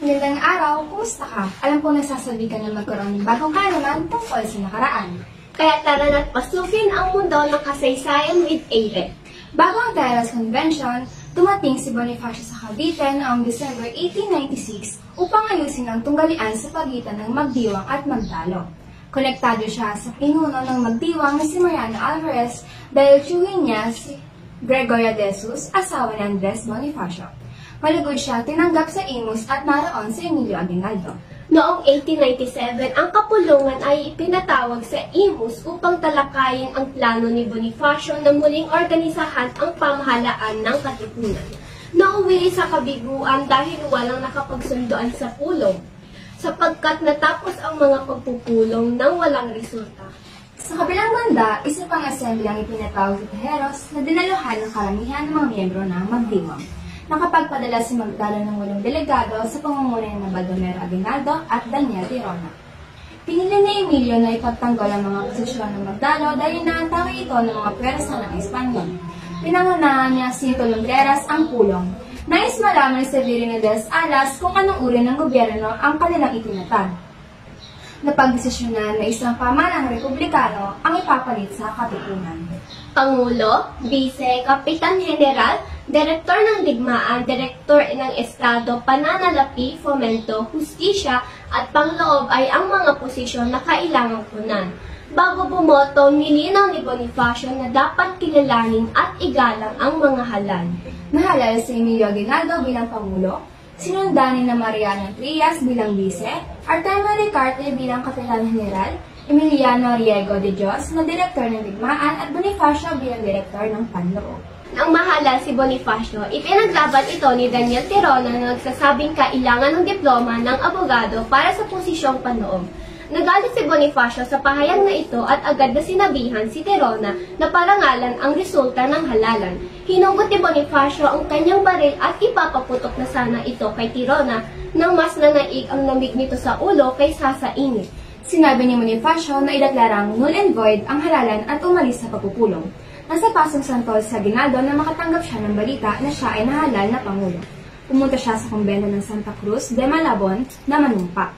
Magandang araw, kumusta ka? Alam ko nasasabi ka na magkaroon ng bagong kaalaman tungkol sa nakaraan. Kaya tara na't pasukin ang mundo ng kasaysayan with Aiden. Bago ang Teheros Convention, dumating si Bonifacio sa Cavite noong December 1896 upang ayusin ang tunggalian sa pagitan ng Magdiwang at Magdalo. Konektado siya sa pinuno ng Magdiwang na si Mariano Alvarez dahil tiyuhin niya si Gregoria de Jesus, asawa ni Andres Bonifacio. Malugod siya tinanggap sa Imus at naroon sa Emilio Aguinaldo. Noong 1897, ang kapulungan ay ipinatawag sa Imus upang talakayin ang plano ni Bonifacio na muling organisahan ang pamahalaan ng Katipunan. Nauwi sa kabiguan dahil walang nakapagsundoan sa pulong, sapagkat natapos ang mga pagpupulong nang walang resulta. Sa kabilang banda, isa pang assembly ang ipinatawag sa Teheros na dinaluhan ng karamihan ng mga miyembro ng Magdiwang. Nakapagpadala si Magdalo ng 8 delegado sa pamumuno ng Baldomero Aguinaldo at Daniel Tirona. Pinili ni Emilio na ipagtanggol ang mga posisyon ng Magdalo dahil naatake ito ng mga pwersa ng Espanyol. Pinangunahan niya si Tolongreras ang pulong. Nais malaman ni Severino de las Alas kung anong uri ng gobyerno ang kanilang itinatag. Napagdesisyonan na isang pamahalang republikano ang ipapalit sa Katipunan. Pangulo, Vice, Kapitan General, Direktor ng Digmaan, Direktor ng Estado, Pananalapi, Fomento, Hustisya at Pangloob ay ang mga posisyon na kailangang punan. Bago bumoto, nilinaw ni Bonifacio na dapat kilalanin at igalang ang mga halal. Nahalal si Emilio Aguinaldo bilang Pangulo, sinundan ni Mariano Trias bilang Vice, Artemio Ricarte bilang Kapitan General, Emiliano Riego de Dios na Direktor ng Digmaan at Bonifacio bilang Direktor ng Panloob. Nang mahalal si Bonifacio, ipinaglaban ito ni Daniel Tirona na nagsasabing kailangan ng diploma ng abogado para sa posisyong panloob. Nagalit si Bonifacio sa pahayag na ito at agad na sinabihan si Tirona na parangalan ang resulta ng halalan. Hinugot ni Bonifacio ang kanyang baril at ipapaputok na sana ito kay Tirona nang mas nanaig ang lamig nito sa ulo kaysa sa init. Sinabi ni Bonifacio na ideklarang null and void ang halalan at umalis sa pagpupulong. Nasa pasong santol sa Aguinaldo na makatanggap siya ng balita na siya ay nahalal na Pangulo. Pumunta siya sa kumbento ng Santa Cruz de Malabon na manumpa.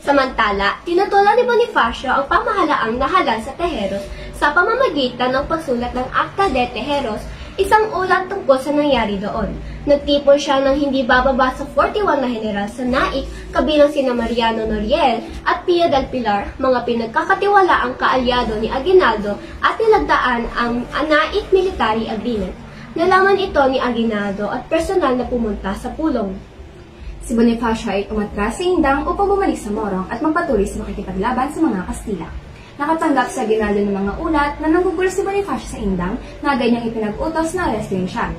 Samantala, tinutulan ni Bonifacio ang pamahalaang nahalal sa Teheros sa pamamagitan ng pagsulat ng Acta de Teheros, isang ulat tungkol sa nangyari doon. Nagtipon siya ng hindi bababa sa 41 na general sa Naik, kabilang sina Mariano Noriel at Pia del Pilar, mga pinagkakatiwalaang kaalyado ni Aguinaldo, at nilagdaan ang Naik Military Agreement. Nalaman ito ni Aguinaldo at personal na pumunta sa pulong. Si Bonifacio ay umatras sa Indang upang bumalik sa Morong at magpatuloy sa makikipaglaban sa mga Kastila. Nakatanggap sa Aguinaldo ng mga ulat na nanggugulo si Bonifacio sa Indang na ganyang ipinag-utos na arrestin siya.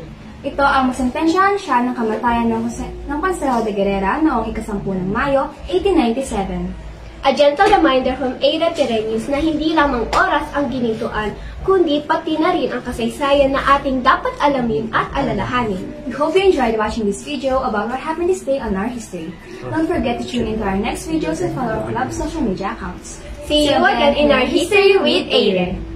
Ito ang masentensyahan siya ng kamatayan ng Consejo de Guerrera noong 10 ng Mayo, 1897. A gentle reminder from Ada Pereños na hindi lamang oras ang ginintuan, kundi pati na rin ang kasaysayan na ating dapat alamin at alalahanin. We hope you enjoyed watching this video about what happened this day on our history. Don't forget to tune into our next videos and follow our club's social media accounts. See you again in our History with Aiden.